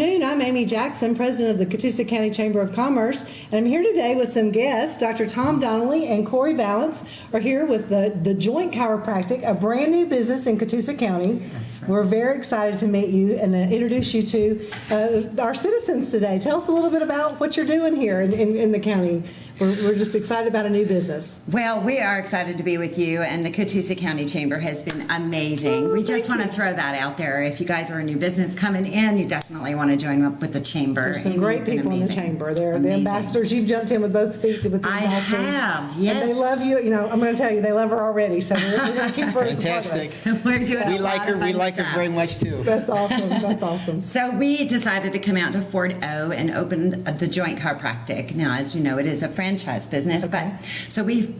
afternoon. I'm Amy Jackson, president of the Catoosa County Chamber of Commerce, and I'm here today with some guests. Dr. Tom Donnelly and Corey Valance are here with the Joint Chiropractic, a brand new business in Catoosa County. That's right. We're very excited to meet you and introduce you to our citizens today. Tell us a little bit about what you're doing here in the county. We're just excited about a new business. Well, we are excited to be with you, and the Catoosa County Chamber has been amazing. We just want to throw that out there. If you guys are a new business coming in, you definitely want to join up with the chamber. There's some great people in the chamber. They're the ambassadors. You've jumped in with both feet with the ambassadors. I have, yes. And they love you. You know, I'm going to tell you, they love her already. So we're going to keep her as Fantastic. We're doing We like her. We like her very much too. That's awesome. That's awesome. So we decided to come out to Fort O and open the Joint Chiropractic. Now, as you know, it is a franchise business, Okay. but so we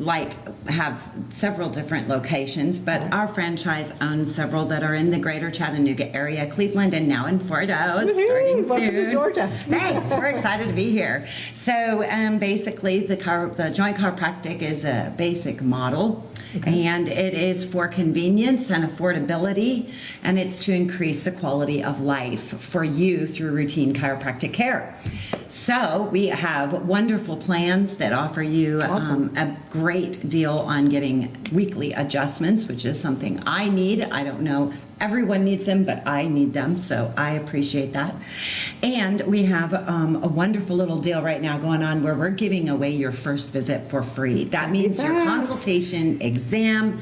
have several different locations, but our franchise owns several that are in the greater Chattanooga area, Cleveland, and now in Fort O, starting soon. Welcome to Georgia. Thanks. We're excited to be here. So basically, the Joint Chiropractic is a basic model. Okay. And it is for convenience and affordability, and it's to increase the quality of life for you through routine chiropractic care. So we have wonderful plans that offer you a great deal on getting weekly adjustments, which is something I need. I don't know, everyone needs them, but I need them, so I appreciate that. And we have a wonderful little deal right now going on where we're giving away your first visit for free. That means your consultation, exam,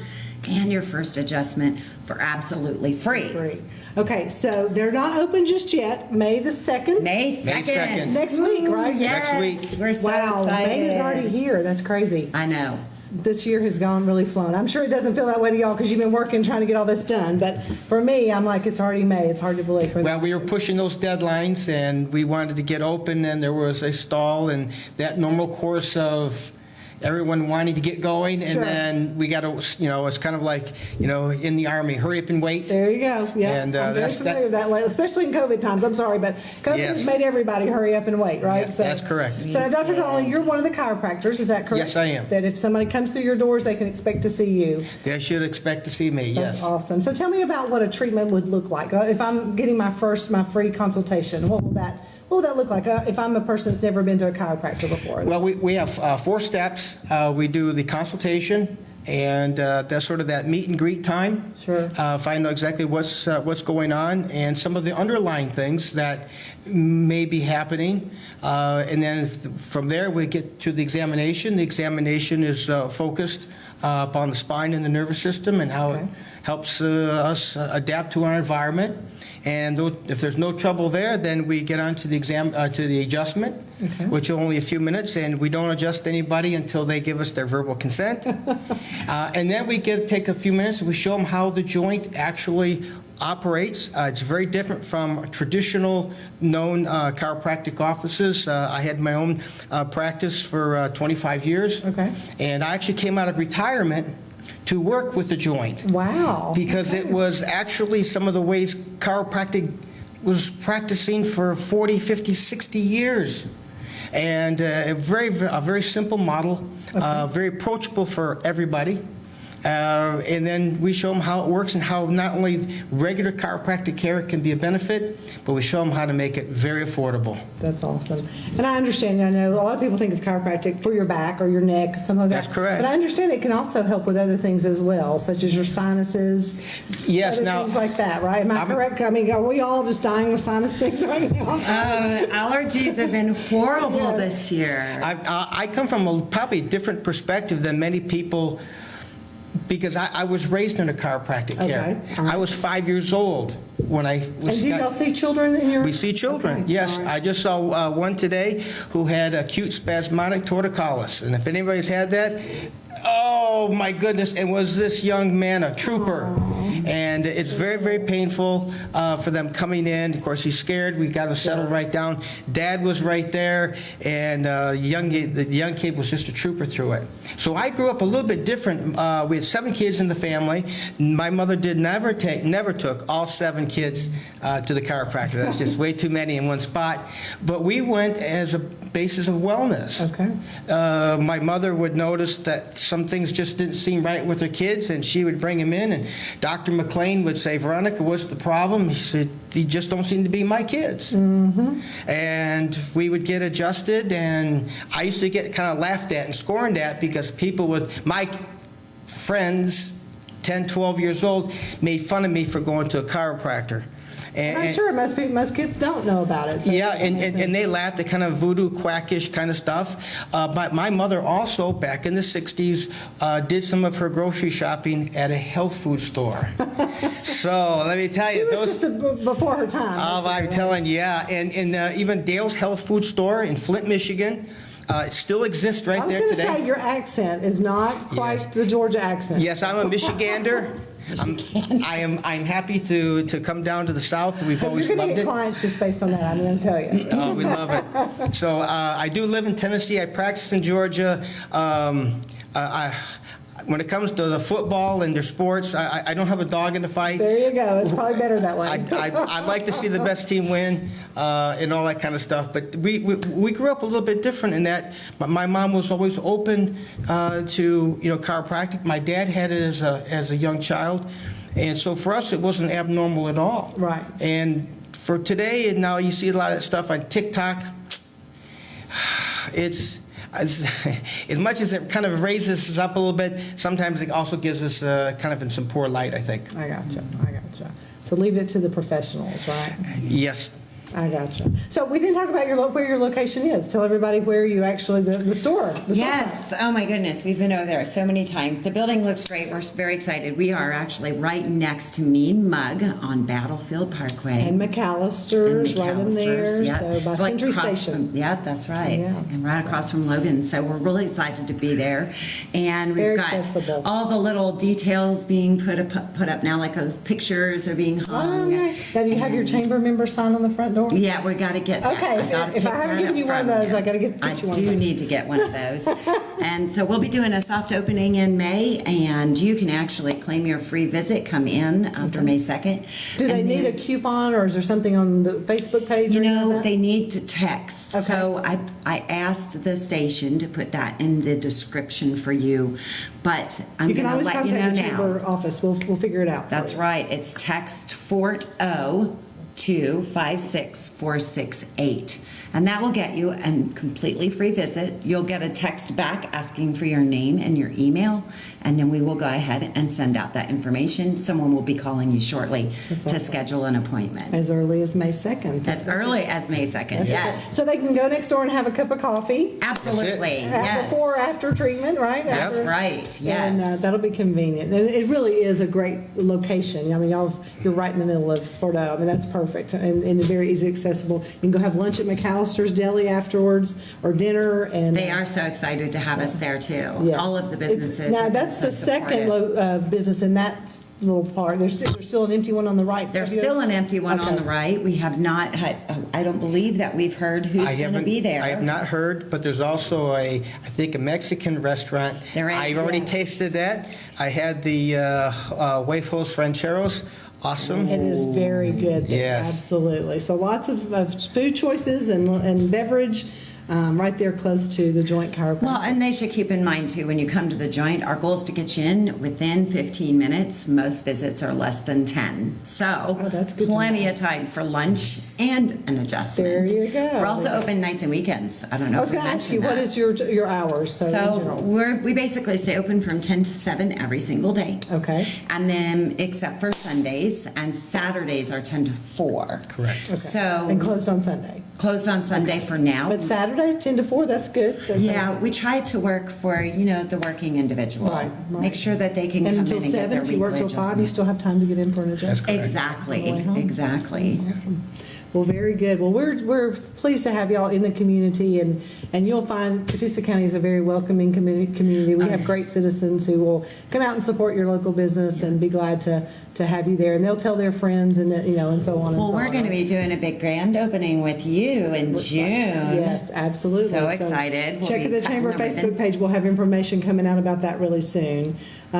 and your first adjustment for absolutely free. Okay, so they're not open just yet. May the 2nd? May 2nd. Next week, right? Yes. Next week. We're so excited. May is already here. That's crazy. I know. This year has really flown. I'm sure it doesn't feel that way to y'all because you've been working trying to get all this done. But for me, I'm like, it's already May. It's hard to believe. Well, we were pushing those deadlines, and we wanted to get open, and there was a stall, and that normal course of everyone wanting to get going, and then we got to, it's kind of like, in the Army, hurry up and wait. There you go. Yeah, and I'm very familiar with that, especially in COVID times. I'm sorry, but COVID has made everybody hurry up and wait, right? Yes, that's correct. So now, Dr. Donnelly, you're one of the chiropractors, is that correct? Yes, I am. That if somebody comes through your doors, they can expect to see you. They should expect to see me, That's yes. awesome. So tell me about what a treatment would look like. If I'm getting my free consultation, what will that look like if I'm a person that's never been to a chiropractor before? Well, we have 4 steps. We do the consultation, and that's sort of that meet and greet time. Sure. Find out exactly what's going on and some of the underlying things that may be happening. And then from there, we get to the examination. The examination is focused upon the spine and the nervous system and how it helps us adapt to our environment. And if there's no trouble there, then we get on to the adjustment, which is only a few minutes, and we don't adjust anybody until they give us their verbal consent. And then we take a few minutes and we show them how the joint actually operates. It's very different from traditional known chiropractic offices. I had my own practice for 25 years. Okay. And I actually came out of retirement to work with the joint. Wow. Because it was actually some of the ways chiropractic was practicing for 40, 50, 60 years. And a very simple model, very approachable for everybody. And then we show them how it works and how not only regular chiropractic care can be a benefit, but we show them how to make it very affordable. That's awesome. And I understand, I know a lot of people think of chiropractic for your back or your neck, something like that. That's correct. But I understand it can also help with other things as well, such as your sinuses. Yes, things like that, right? Am I correct? I mean, are we all just dying with sinus things right now? Allergies have been horrible this year. I come from probably a different perspective than many people, because I was raised in a chiropractic care. Right. I was 5 years old when I was... And do y'all see children in your... We see children, yes. Right. I just saw one today who had acute spasmodic torticollis. And if anybody's had that, oh my goodness, it was this young man, a trooper. And it's very, very painful for them coming in. Of course, he's scared. We got to settle right down. Dad was right there, and the young kid was just a trooper through it. So I grew up a little bit different. We had 7 kids in the family. My mother never took all 7 kids to the chiropractor. That's just way too many in one spot. But we went as a basis of wellness. Okay. My mother would notice that some things just didn't seem right with her kids, and she would bring them in, and Dr. McLean would say, Veronica, what's the problem? He said, they just don't seem to be my kids. And we would get adjusted, and I used to get kind of laughed at and scorned at because people would, my friends, 10, 12 years old, made fun of me for going to a chiropractor. I'm sure most kids don't know about it. So Yeah, and they laughed at kind of voodoo, quackish kind of stuff. My mother also, back in the 60s, did some of her grocery shopping at a health food store. So let me tell you, She was just before her time. Oh, I'm telling you, yeah. And even Dale's Health Food Store in Flint, Michigan, it still exists right there I was today. going to say, your accent is not quite Yes. the Georgia accent. Yes, I'm a Michigander. I'm happy to come down to the South. We've always You're going loved to it. get clients just based on that, I'm going to tell you. Oh, we love it. So I do live in Tennessee. I practice in Georgia. When it comes to the football and their sports, I don't have a dog in the fight. There you go. It's probably better that way. I'd like to see the best team win and all that kind of stuff. But we grew up a little bit different in that my mom was always open to chiropractic. My dad had it as a young child, and so for us it wasn't abnormal at all. Right. And for today, and now you see a lot of that stuff on TikTok. It's as much as it kind of raises us up a little bit, sometimes it also gives us kind of in some poor light, I think. I gotcha. So leave it to the professionals, right? Yes. I gotcha. So we didn't talk about where your location is. Tell everybody where you actually, the store. Yes. Oh my goodness. We've been over there so many times. The building looks great. We're very excited. We are actually right next to Mean Mug on Battlefield Parkway. And McAllister's right in there. Yeah. So by It's like Century across Station. Yeah, that's right. Yeah. And right across from Logan. So we're really excited to be there. And we've Very got accessible. all the little details being put up now, like those pictures are being hung. Oh, nice. Now, do you have your chamber member sign on the front door? Yeah, we got to get that. Okay, if I haven't given you one of those, I gotta get you one of I do those. need to get one of those. And so we'll be doing a soft opening in May, and you can actually claim your free visit, come in after May 2nd. Do they And need a then, coupon, or is there something on the Facebook page? You or anything know, like that? they need to text. Okay. So I asked the station to put that in the description for you, but I'm You can going to always let you know contact the now. chamber office. We'll figure it out. for That's you. right. It's text Fort O to 56468. And that will get you a completely free visit. You'll get a text back asking for your name and your email, and then we will go ahead and send out that information. Someone will be calling you shortly That's to awesome. schedule an appointment. As early as May 2nd. As early as May 2nd, yes. So they can go next door and have a cup of coffee. Absolutely, yes. Before or after treatment, right? That's After- right, And yes. that'll be convenient. And it really is a great location. I mean, you're right in the middle of Fort O. I mean, that's perfect and very easy accessible. You can go have lunch at McAllister's Deli afterwards or dinner. And They are so excited to have us there too. Yes. All of the It's- businesses. Now, have been that's so the second supportive. business in that little part. There's still an empty one on the right. There's Have you- still an empty one on Okay. the right. We have not had, I don't believe that we've heard who's going to be there. I have not heard, but there's also I think a Mexican restaurant. There is, I've already yes. tasted that. I had the Huevos Rancheros. Awesome. It is very good there, Yes. absolutely. So lots of food choices and beverage right there close to the Joint Chiropractic. Well, and they should keep in mind too, when you come to the Joint, our goal is to get you in within 15 minutes. Most visits are less than 10. So Oh, that's good to plenty know. of time for lunch and an adjustment. There you go. We're also open nights and weekends. I don't know I was if we going to ask mentioned you, what that. is your hours? So, in So general. we basically stay open from 10 to 7 every single day. Okay. And then except for Sundays, and Saturdays are 10 to 4. Correct. Okay. So And closed on Sunday. closed on Sunday for now. But Saturdays 10 to 4, that's good. Yeah, we try to work for, the working individual. Right. Make sure that they can And come until in and get 7, their if you work weekly till 5, you adjustment. still have time to get in for an adjustment. correct. Exactly, On the way home. exactly. Awesome. Well, very good. Well, we're pleased to have y'all in the community, and you'll find Catoosa County is a very welcoming community. We have great citizens who will come out and support your local business and be glad to have you there, and they'll tell their friends and and so on and Well, so on. we're going to be doing a big grand opening with you in June. Yes, absolutely. So excited. We'll Check be the Chamber cutting the Facebook ribbon. page. We'll have information coming out about that really soon.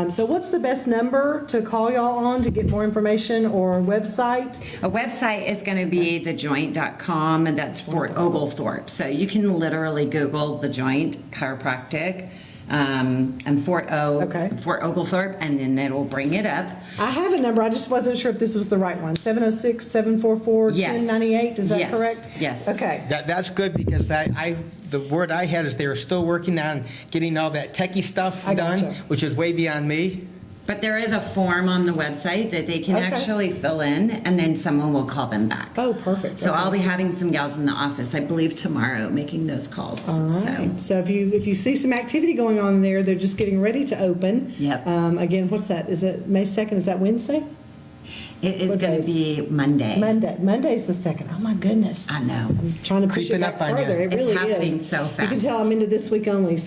So what's the best number to call y'all on to get more information, or website? A website is going to be thejoint.com, and that's Fort Oglethorpe. So you can literally Google The Joint Chiropractic, and Fort Okay. Oglethorpe, and then it'll bring it up. I have a number. I just wasn't sure if this was the right one. 706-744-1098. Is that Yes. correct? Yes. Okay. That's good because the word I had is they were still working on getting all that techie stuff I done, gotcha. which is way beyond me. But there is a form on the website that they can Okay. actually fill in, and then someone will call them back. Oh, perfect. So Okay. I'll be having some gals in the office, I believe tomorrow, making those calls. All right. So if you see some activity going on there, they're just getting ready to open. Yep. Again, what's that? Is it May 2nd? Is that Wednesday? It is What going days? to be Monday. Monday. Monday's the 2nd. Oh my goodness. I know. I'm trying to push Creeping it back up on you. further. It It's really happening is. so You can fast. tell I'm into this week only.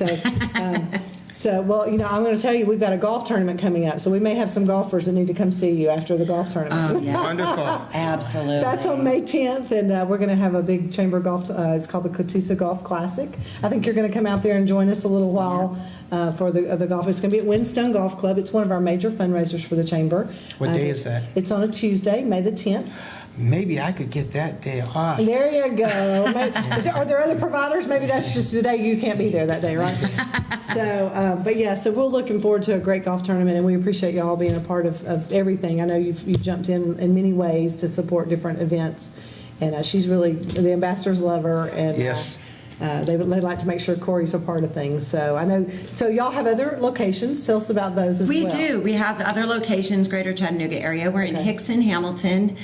So, well, I'm going to tell you, we've got a golf tournament coming up, so we may have some golfers that need to come see you after the golf tournament. Oh, yeah. Wonderful. Absolutely. That's on May 10th, and we're going to have a big chamber golf. It's called the Catoosa Golf Classic. I think you're going to come out there and join us a little while for the golf. It's going to be at Windstone Golf Club. It's one of our major fundraisers for the chamber. What day is that? It's on a Tuesday, May the 10th. Maybe I could get that day off. There you go. Are there other providers? Maybe that's just the day you can't be there that day, right? So we're looking forward to a great golf tournament, and we appreciate y'all being a part of everything. I know you've jumped in many ways to support different events, and she's really, the ambassadors love her, and Yes. they like to make sure Corey's a part of things. So I know. So y'all have other locations. Tell us about those as well. We do. We have other locations, Greater Chattanooga area. We're in Okay. Hickson, Hamilton,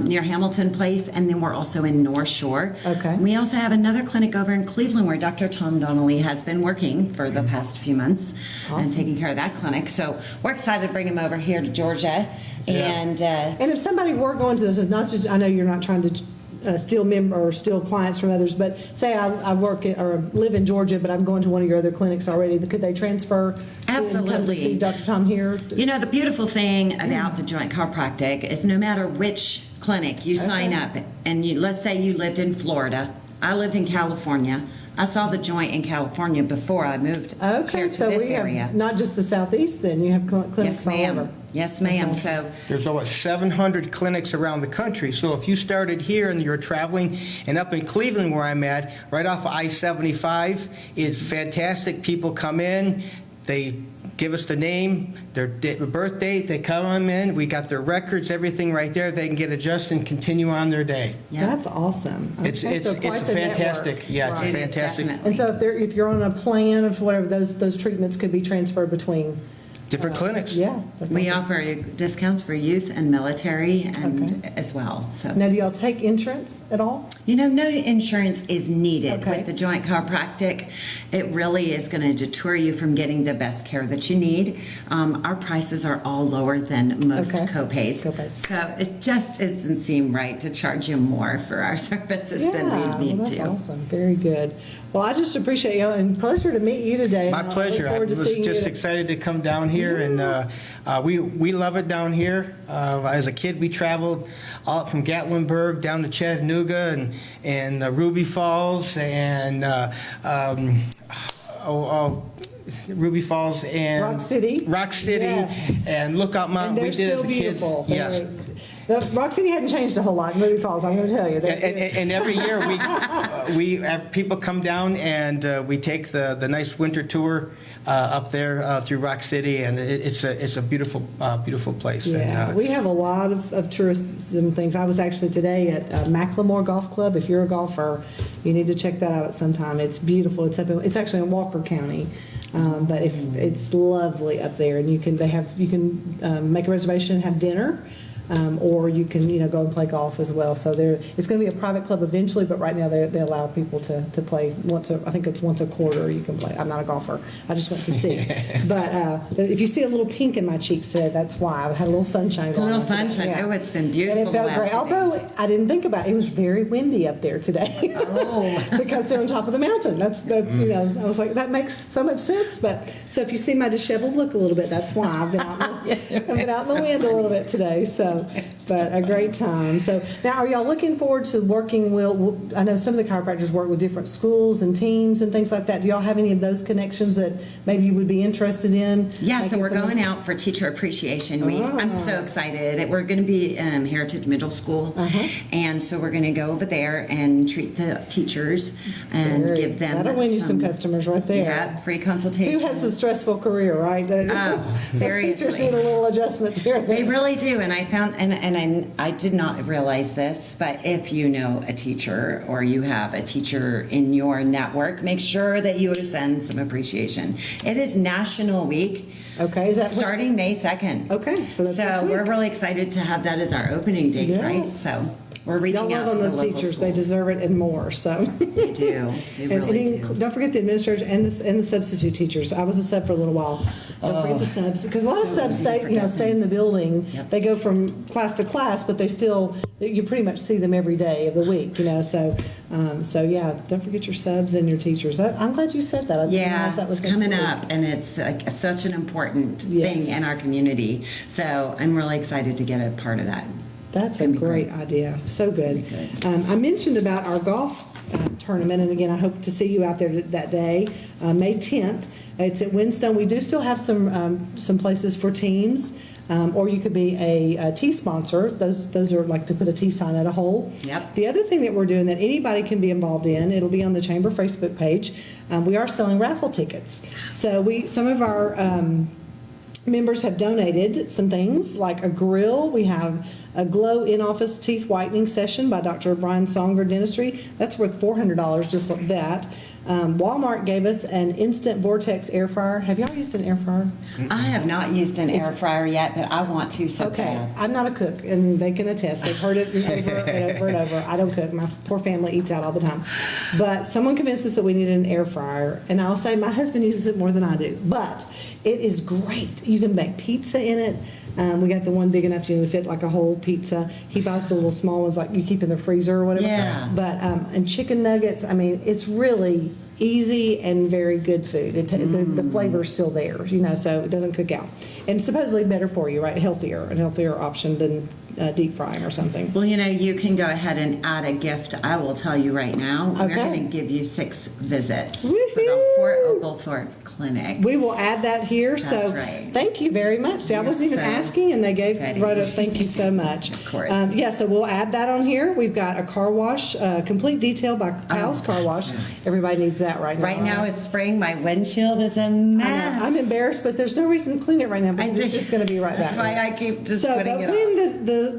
near Hamilton Place, and then we're also in North Shore. Okay. We also have another clinic over in Cleveland where Dr. Tom Donnelly has been working for the past few months and taking care of that clinic. So we're excited to bring him over here to Georgia. And And if somebody were going to this, it's not just, I know you're not trying to steal clients from others, but say I work or live in Georgia, but I'm going to one of your other clinics already. Could they transfer to come to Absolutely. see Dr. Tom here? You know, the beautiful thing about the joint chiropractic is no matter which clinic you sign up, and let's say you lived in Florida, I lived in California. I saw the joint in California before I moved Okay, here to so this we area. have not just the Southeast then, you have clinics Yes, all ma'am. over. Yes, ma'am. That's So There's over 700 clinics around the country. So if you started here and you're traveling, and up in Cleveland where I'm at, right off of I-75, it's fantastic. People come in, they give us the name, their birth date, they come in, we got their records, everything right there. They can get adjusted and continue on their day. yeah. That's awesome. It's Okay, so it's quite it's a the fantastic, network. yeah, it's Right. a It is fantastic. definitely. And so if you're on a plan of whatever, those treatments could be transferred between. Different clinics. Yeah. That's We awesome. offer discounts for youth and military and Okay. as well. So Now, do y'all take insurance at all? you know, no insurance is needed Okay. with the joint chiropractic. It really is going to deter you from getting the best care that you need. Our prices are all lower than most Okay. co-pays. So it just doesn't seem right to charge you more for our services than we need well, that's to. awesome. Very good. Well, I just appreciate you, and pleasure to meet you today. My and I pleasure. look I forward to was seeing just you. excited to come down here, and we love it down here. As a kid, we traveled all up from Gatlinburg down to Chattanooga and Ruby Falls and Ruby Falls and Rock City. Yes. and Lookout And Mountain. they're We did as still a kids. beautiful. Yes. Rock City hadn't changed a whole lot in Ruby Falls, I'm going to tell you. And every year we have people come down and we take the nice winter tour up there through Rock City, and it's a beautiful place. Yeah, And, we have a lot of tourism things. I was actually today at Macklemore Golf Club. If you're a golfer, you need to check that out at some time. It's beautiful. It's actually in Walker County, but it's lovely up there. And you can make a reservation and have dinner. Or you can, go and play golf as well. So it's going to be a private club eventually, but right now they allow people to play I think it's once a quarter you can play. I'm not a golfer. I just went to see. But if you see a little pink in my cheeks today, that's why. I've had a little sunshine going A little on today. sunshine. Yeah. Oh, it's been beautiful And it felt the last great. few Although days. I didn't think about it. It was very windy up there today. Oh. Because they're on top of the mountain. That's I was like, that makes so much sense. But so if you see my disheveled look a little bit, that's why I've been out in the wind a little bit today. So But a great time. So now, are y'all looking forward to working? I know some of the chiropractors work with different schools and teams and things like that. Do y'all have any of those connections that maybe you would be interested in? Yeah, so we're going out for Teacher Appreciation Week. I'm so excited. We're going to be Heritage Middle School, and so we're going to go over there and treat the teachers and give them. That'll win you some customers right there. Yeah, free consultation. Who has a stressful career, right? Seriously. Those teachers need a little adjustments here. They really do, and I found, and I did not realize this, but if you know a teacher or you have a teacher in your network, make sure that you send some appreciation. It is National Week. Okay, is that starting May 2nd? Okay, so that's next week. We're really excited to have that as our opening date, Yes. right? So we're reaching Y'all out love to on the those local teachers; schools. they deserve it and more. So They do. They really do. Don't forget the administrators and the substitute teachers. I was a sub for a little while. Don't forget the subs, because a lot of subs stay in the building. Yep. They go from class to class, but you pretty much see them every day of the week. So yeah, don't forget your subs and your teachers. I'm glad you said that. I didn't realize that was it's coming next week. up, and it's such an important Yes. thing in our community. So I'm really excited to get a part of that. That's a great idea. So good. gonna be I mentioned about our golf tournament, and again, I hope to see you out there that day, May 10th. It's at Windstone. We do still have some places for teams, or you could be a tee sponsor. Those are like to put a tee sign at a hole. Yep. The other thing that we're doing that anybody can be involved in, it'll be on the Chamber Facebook page. We are selling raffle tickets. So some of our members have donated some things like a grill. We have a Glow in-office teeth whitening session by Dr. Brian Songer Dentistry. That's worth $400 just like that. Walmart gave us an instant vortex air fryer. Have y'all used an air fryer? I have not used an air fryer yet, but I want to so bad. I'm not a cook, and they can attest. They've heard it over and over and over. I don't cook. My poor family eats out all the time. But someone convinced us that we needed an air fryer, and I'll say my husband uses it more than I do. But it is great. You can make pizza in it. We got the one big enough to fit like a whole pizza. He buys the little small ones like you keep in the freezer or whatever. Yeah. But and chicken nuggets. I mean, it's really easy and very good food. The flavor's still there, so it doesn't cook out. And supposedly better for you, right? A healthier option than deep frying or something. Well, you can go ahead and add a gift. I will tell you right now. Okay. We're going to give you 6 visits for Woohoo! the Fort Oglethorpe Clinic. We will add that here. That's right. Thank you very much. See, I wasn't even so asking, and they ready. wrote a thank you so much. Of course. So we'll add that on here. We've got a car wash, complete detail by Pal's Car Wash. nice. Everybody needs that right now. Right now it's spring. My windshield is a mess. I'm embarrassed, but there's no reason to clean it right now because it's just going to be right back. That's why I keep just So, putting but it when on.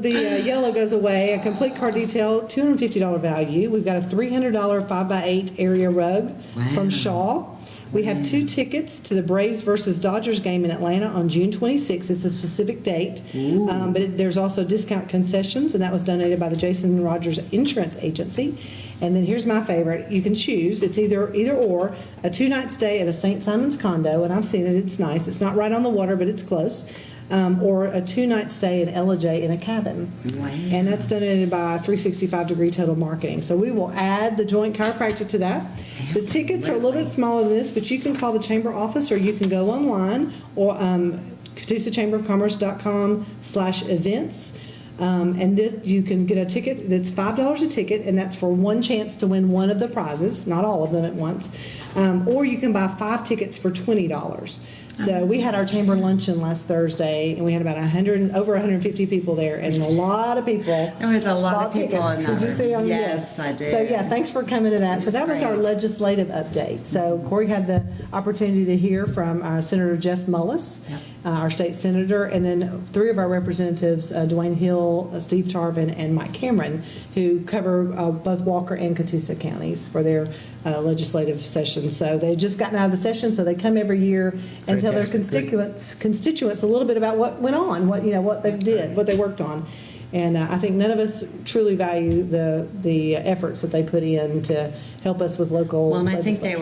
the yellow goes away, a complete car detail, $250 value. We've got a $300 5x8 area rug from Shaw. We have 2 tickets to the Braves versus Dodgers game in Atlanta on June 26th. It's a specific date. But there's also discount concessions, and that was donated by the Jason Rogers Insurance Agency. And then here's my favorite. You can choose. It's either or, a 2-night stay at a St. Simon's condo, and I've seen it. It's nice. It's not right on the water, but it's close. Or a 2-night stay in LJ in a cabin. Wow. And that's donated by 365 Degree Total Marketing. So we will add the joint chiropractic to that. The tickets are a little bit smaller than this, but you can call the chamber office or you can go online or CatoosaChamberOfCommerce.com/events. And this, you can get a ticket that's $5 a ticket, and that's for one chance to win one of the prizes, not all of them at once. Or you can buy 5 tickets for $20. So we had our chamber luncheon last Thursday, and we had about over 150 people there, and a lot of people. There was a lot of people bought in tickets. there. Did you see them? Yes, I did. So yeah, thanks for coming to that. So that was our great. legislative update. So Corey had the opportunity to hear from Senator Jeff Mullis, our state senator, and then 3 of our representatives, Dwayne Hill, Steve Tarvin, and Mike Cameron, who cover both Walker and Catoosa counties for their legislative sessions. So they just gotten out of the session, so they come every year and tell their constituents a little bit about what went on, what they did, what they worked on. And I think none of us truly value the efforts that they put in to help us with local. Well, and I think they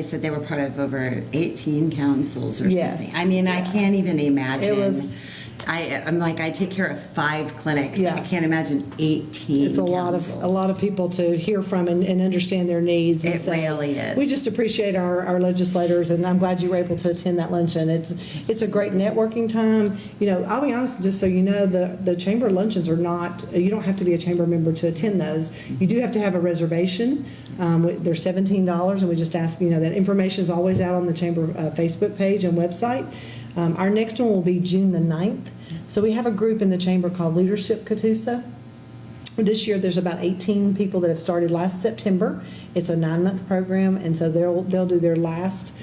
said they were part of over 18 councils or Yes. something. I mean, I can't even imagine I take care of 5 clinics. Yeah. I can't imagine 18. It's a lot of people to hear from and understand their needs. And It really is. We just appreciate our legislators, and I'm glad you were able to attend that luncheon. It's a great networking time. I'll be honest, just so you know, the chamber luncheons are not. You don't have to be a chamber member to attend those. You do have to have a reservation. They're $17, and we just ask that information is always out on the chamber Facebook page and website. Our next one will be June the 9th. So we have a group in the chamber called Leadership Katusa. This year there's about 18 people that have started last September. It's a 9-month program, and so they'll do their last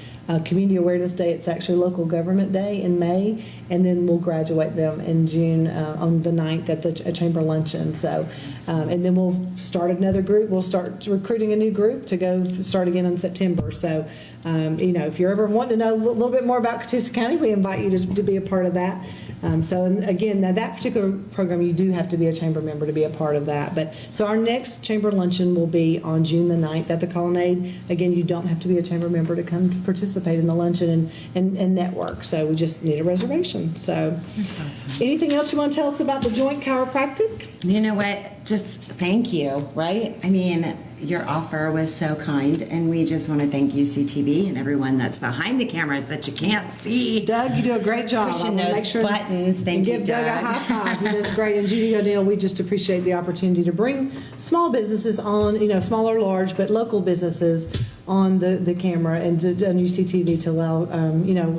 Community Awareness Day. It's actually Local Government Day in May, and then we'll graduate them in June on the 9th at the Chamber Luncheon. So, and then we'll start another group. We'll start recruiting a new group to go start again in September. So, if you're ever wanting to know a little bit more about Catoosa County, we invite you to be a part of that. And again, now that particular program, you do have to be a chamber member to be a part of that. So our next chamber luncheon will be on June the 9th at the Colonnade. Again, you don't have to be a chamber member to come to participate in the luncheon and network. So we just need a reservation. So That's awesome. Anything else you want to tell us about the Joint Chiropractic? You know what? Just thank you, right? I mean, your offer was so kind, and we just want to thank UCTV and everyone that's behind the cameras that you can't see. Doug, you do a great job. Pushing I'm gonna those buttons. Thank you, Give Doug a Doug. high five. He does great. And Judy O'Neill, we just appreciate the opportunity to bring small businesses on, small or large, but local businesses on the camera and on UCTV to allow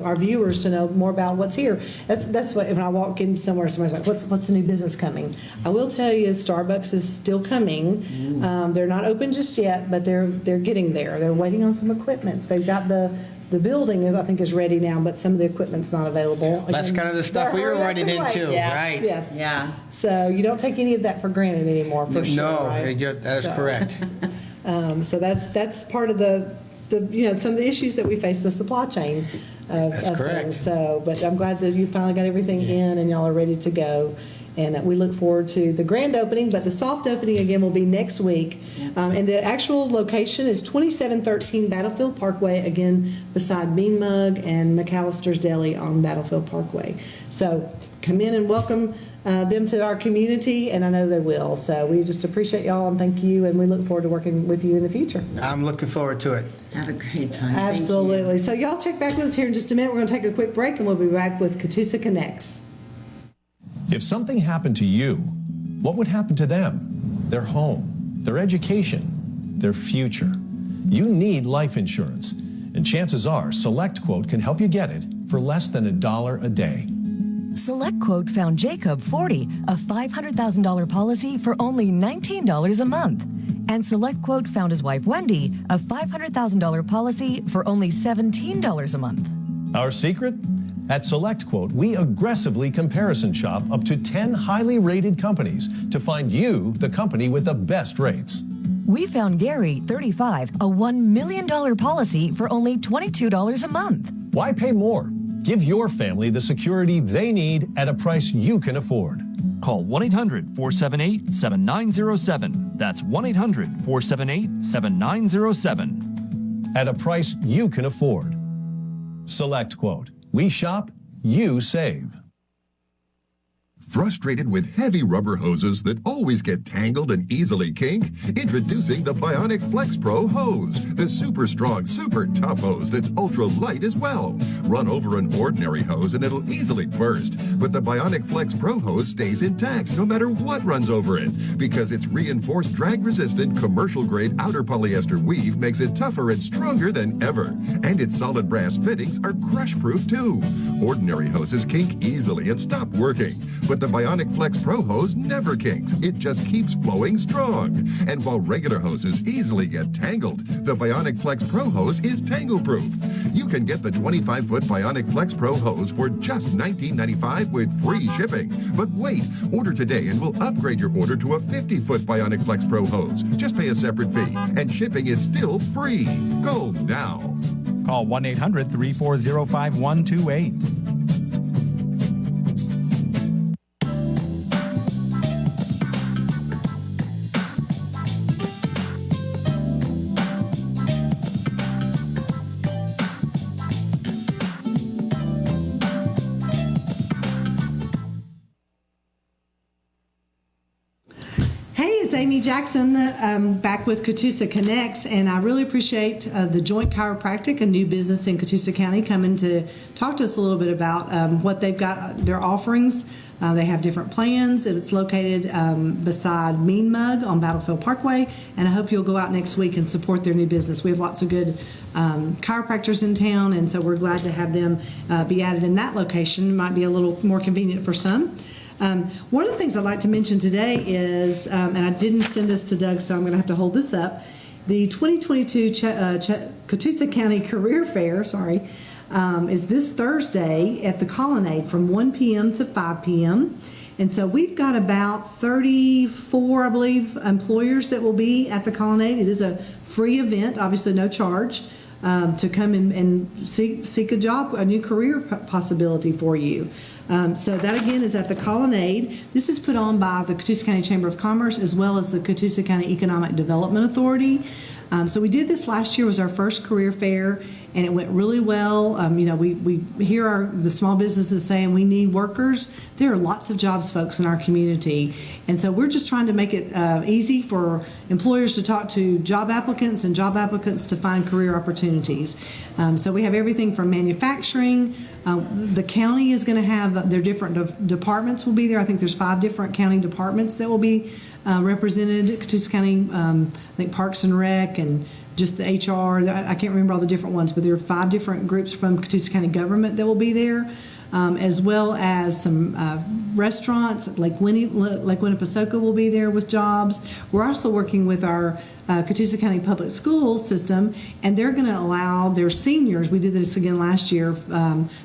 our viewers to know more about what's here. That's what, when I walk in somewhere, somebody's like, what's the new business coming? I will tell you, Starbucks is still coming. They're not open just yet, but they're getting there. They're waiting on some equipment. They've got the building I think is ready now, but some of the equipment's not available. That's kind of the stuff we were running into, Yeah. right? Yes. Yeah. So you don't take any of that for granted anymore, for sure. No, right? that is correct. So that's part of the some of the issues that we face, the supply chain of correct. things. So, but I'm glad that you finally got everything in and y'all are ready to go. And we look forward to the grand opening, but the soft opening again will be next week. And the actual location is 2713 Battlefield Parkway, again beside Bean Mug and McAllister's Deli on Battlefield Parkway. So come in and welcome them to our community, and I know they will. So we just appreciate y'all and thank you, and we look forward to working with you in the future. I'm looking forward to it. Have a great time. Absolutely. So y'all check back with us here in just a minute. We're going to take a quick break, and we'll be back with Catoosa Connects. If something happened to you, what would happen to them? Their home, their education, their future. You need life insurance, and chances are SelectQuote can help you get it for less than $1 a day. SelectQuote found Jacob 40, a $500,000 policy for only $19 a month. And SelectQuote found his wife Wendy, a $500,000 policy for only $17 a month. Our secret? At SelectQuote, we aggressively comparison shop up to 10 highly rated companies to find you the company with the best rates. We found Gary, 35, a $1 million policy for only $22 a month. Why pay more? Give your family the security they need at a price you can afford. Call 1-800-478-7907. That's 1-800-478-7907. At a price you can afford. SelectQuote. We shop, you save. Frustrated with heavy rubber hoses that always get tangled and easily kink? Introducing the Bionic Flex Pro hose, the super strong, super tough hose that's ultra light as well. Run over an ordinary hose and it'll easily burst, but the Bionic Flex Pro hose stays intact no matter what runs over it, because its reinforced drag-resistant commercial-grade outer polyester weave makes it tougher and stronger than ever. And its solid brass fittings are crush-proof too. Ordinary hoses kink easily and stop working, but the Bionic Flex Pro hose never kinks. It just keeps flowing strong. And while regular hoses easily get tangled, the Bionic Flex Pro hose is tangle-proof. You can get the 25-foot Bionic Flex Pro hose for just $19.95 with free shipping. But wait, order today and we'll upgrade your order to a 50-foot Bionic Flex Pro hose. Just pay a separate fee, and shipping is still free. Go now. Call 1-800-340-5128. Amy Jackson, back with Catoosa Connects, and I really appreciate the Joint Chiropractic, a new business in Catoosa County, coming to talk to us a little bit about what they've got, their offerings. They have different plans. It's located beside Mean Mug on Battlefield Parkway, and I hope you'll go out next week and support their new business. We have lots of good chiropractors in town, and so we're glad to have them be added in that location. It might be a little more convenient for some. One of the things I'd like to mention today is, and I didn't send this to Doug, so I'm going to have to hold this up, the 2022 Catoosa County Career Fair, is this Thursday at the Colonnade from 1 p.m. to 5 p.m. And so we've got about 34, I believe, employers that will be at the Colonnade. It is a free event, obviously no charge, to come and seek a job, a new career possibility for you. So that again is at the Colonnade. This is put on by the Catoosa County Chamber of Commerce as well as the Catoosa County Economic Development Authority. So we did this last year, was our first career fair, and it went really well. We hear the small businesses saying we need workers. There are lots of jobs, folks, in our community. And so we're just trying to make it easy for employers to talk to job applicants and job applicants to find career opportunities. So we have everything from manufacturing. The county is going to have their different departments will be there. I think there's 5 different county departments that will be represented. Catoosa County, I think Parks and Rec and just the HR. I can't remember all the different ones, but there are 5 different groups from Catoosa County government that will be there, as well as some restaurants. Lake Winnipesaukee will be there with jobs. We're also working with our Catoosa County Public Schools system, and they're going to allow their seniors, we did this again last year,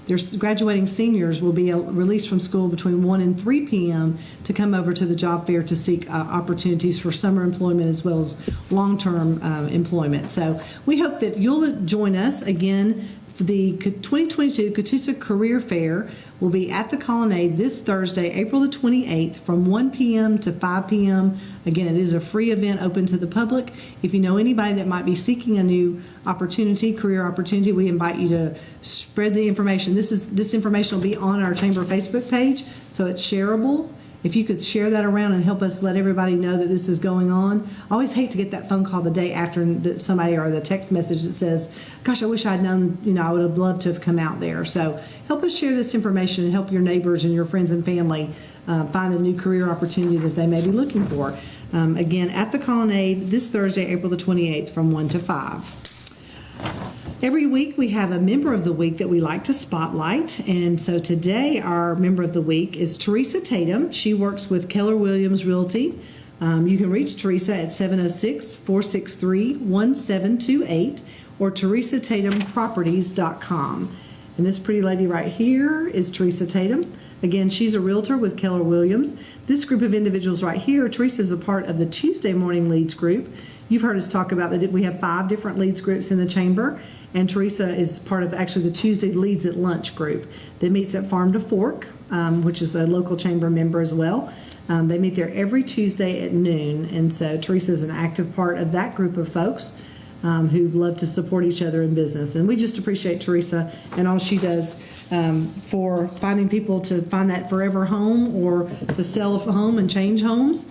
their graduating seniors will be released from school between 1 and 3 p.m. to come over to the job fair to seek opportunities for summer employment as well as long-term employment. So we hope that you'll join us again. The 2022 Catoosa Career Fair will be at the Colonnade this Thursday, April the 28th, from 1 p.m. to 5 p.m. Again, it is a free event open to the public. If you know anybody that might be seeking a new opportunity, career opportunity, we invite you to spread the information. This information will be on our Chamber Facebook page, so it's shareable. If you could share that around and help us let everybody know that this is going on. I always hate to get that phone call the day after somebody or the text message that says, gosh, I wish I'd known, I would have loved to have come out there. So help us share this information and help your neighbors and your friends and family find a new career opportunity that they may be looking for. Again, at the Colonnade this Thursday, April the 28th from 1 to 5. Every week we have a member of the week that we like to spotlight, and so today our member of the week is Theresa Tatum. She works with Keller Williams Realty. You can reach Theresa at 706-463-1728 or TheresaTatumProperties.com. And this pretty lady right here is Theresa Tatum. Again, she's a realtor with Keller Williams. This group of individuals right here, Theresa is a part of the Tuesday Morning Leads group. You've heard us talk about that we have 5 different leads groups in the chamber, and Theresa is part of actually the Tuesday Leads at Lunch group that meets at Farm to Fork, which is a local chamber member as well. They meet there every Tuesday at noon, and so Theresa is an active part of that group of folks who love to support each other in business. And we just appreciate Theresa and all she does for finding people to find that forever home or to sell a home and change homes.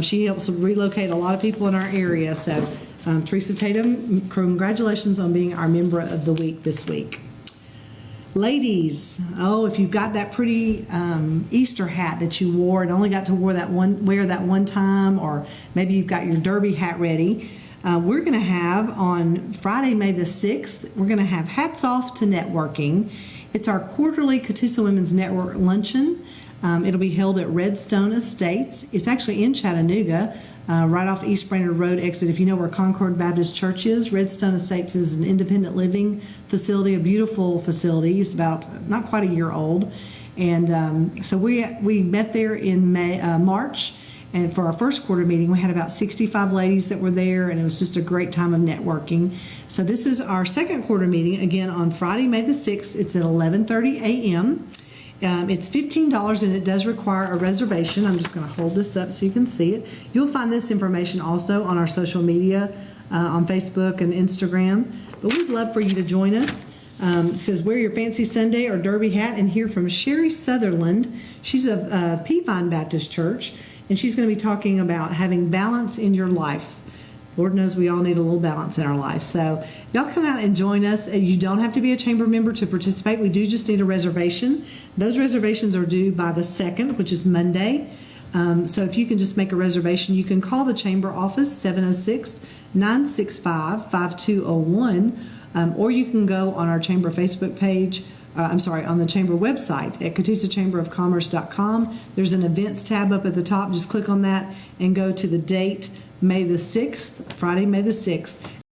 She helps relocate a lot of people in our area. So Theresa Tatum, congratulations on being our member of the week this week. Ladies, if you've got that pretty Easter hat that you wore and only got to wear that one time, or maybe you've got your derby hat ready, we're going to have on Friday, May the 6th, we're going to have Hats Off to Networking. It's our quarterly Catoosa Women's Network Luncheon. It'll be held at Redstone Estates. It's actually in Chattanooga, right off East Brainerd Road exit. If you know where Concord Baptist Church is, Redstone Estates is an independent living facility, a beautiful facility. It's about not quite a year old. And so we met there in March. And for our first quarter meeting, we had about 65 ladies that were there, and it was just a great time of networking. So this is our second quarter meeting, again, on Friday, May the 6th. It's at 11:30 a.m. It's $15, and it does require a reservation. I'm just going to hold this up so you can see it. You'll find this information also on our social media, on Facebook and Instagram. But we'd love for you to join us. It says, wear your fancy Sunday or derby hat and hear from Sherry Sutherland. She's of Peavine Baptist Church, and she's going to be talking about having balance in your life. Lord knows we all need a little balance in our life. So y'all come out and join us. You don't have to be a chamber member to participate. We do just need a reservation. Those reservations are due by the 2nd, which is Monday. So if you can just make a reservation, you can call the chamber office, 706-965-5201, or you can go on our chamber Facebook page, on the chamber website at CatoosaChamberOfCommerce.com. There's an events tab up at the top. Just click on that and go to the date, May the 6th, Friday, May the 6th,